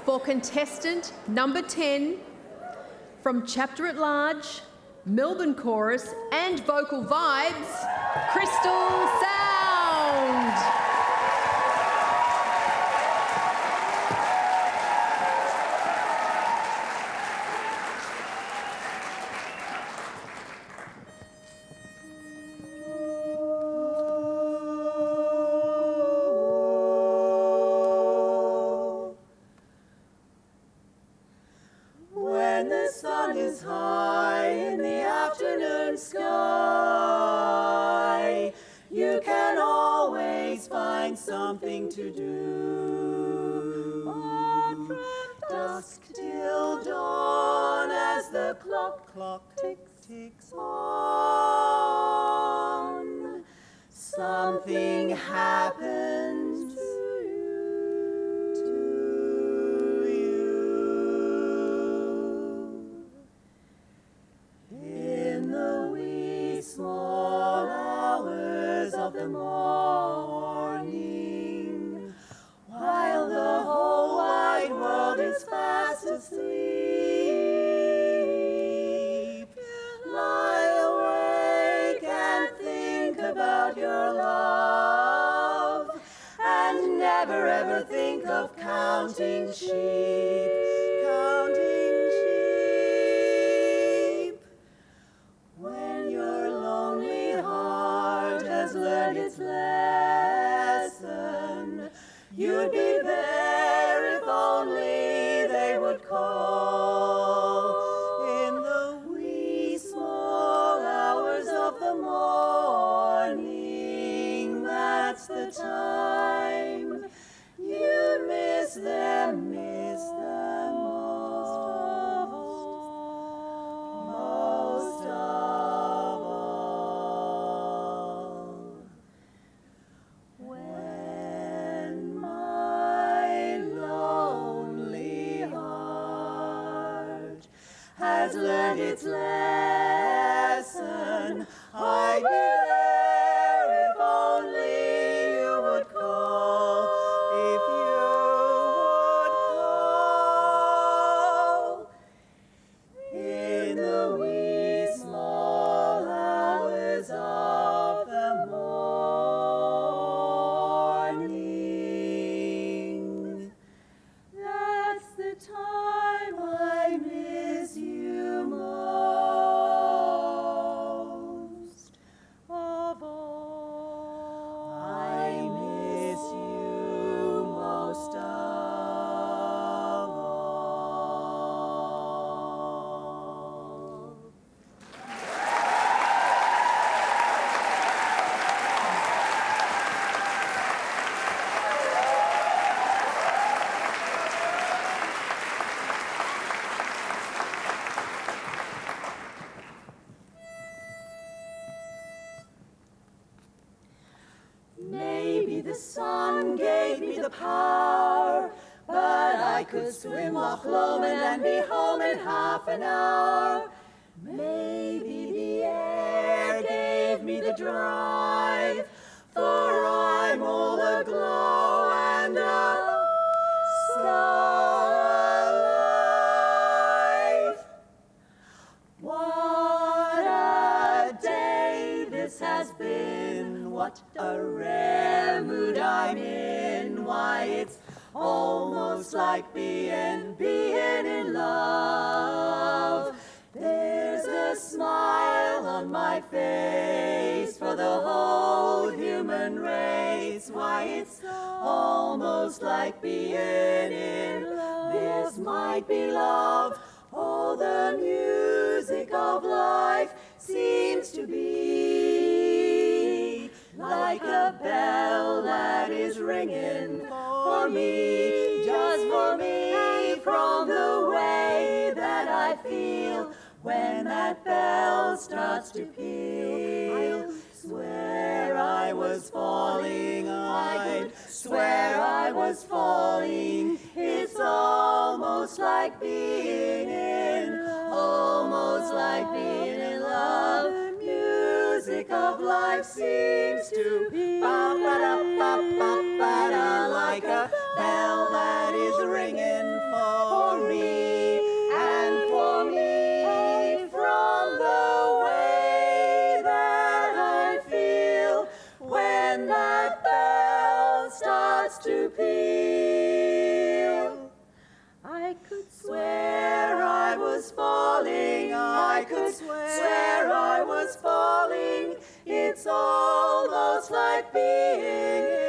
For contestant number 10, from Chapter at Large, Melbourne Chorus and Vocal Vibes, Crystal Sound. When the sun is high in the afternoon sky, you can always find something to do. But from dusk till dawn, as the clock ticks on, something happens to you. In the wee small hours of the morning, while the whole wide world is fast asleep, lie awake and think about your love, and never ever think of counting sheep. When your lonely heart has learned its lesson, you'd be there if only they would call. In the wee small hours of the morning, that's the time you miss them most of all. When my lonely heart has learned its lesson, I'd be there if only you would call. If you would call. In the wee small hours of the morning, that's the time I miss you most of all. I miss you most of all. Maybe the sun gave me the power, but I could swim Loch Lomond and be home in half an hour. Maybe the air gave me the drive, for I'm all aglow and so alive. What a day this has been, what a rare mood I'm in. Why, it's almost like being in love. There's a smile on my face for the whole human race. Why, it's almost like being in love. This might be love. All the music of life seems to be like a bell that is ringing for me, just for me, from the way that I feel when that bell starts to peal. Swear I was falling, I'd swear I was falling. It's almost like being in, almost like being in love. Music of life seems to be ba-ba-da-ba-ba-ba-da, like a bell that is ringing for to peel. I could swear I was falling, I could swear I was falling. It's almost like being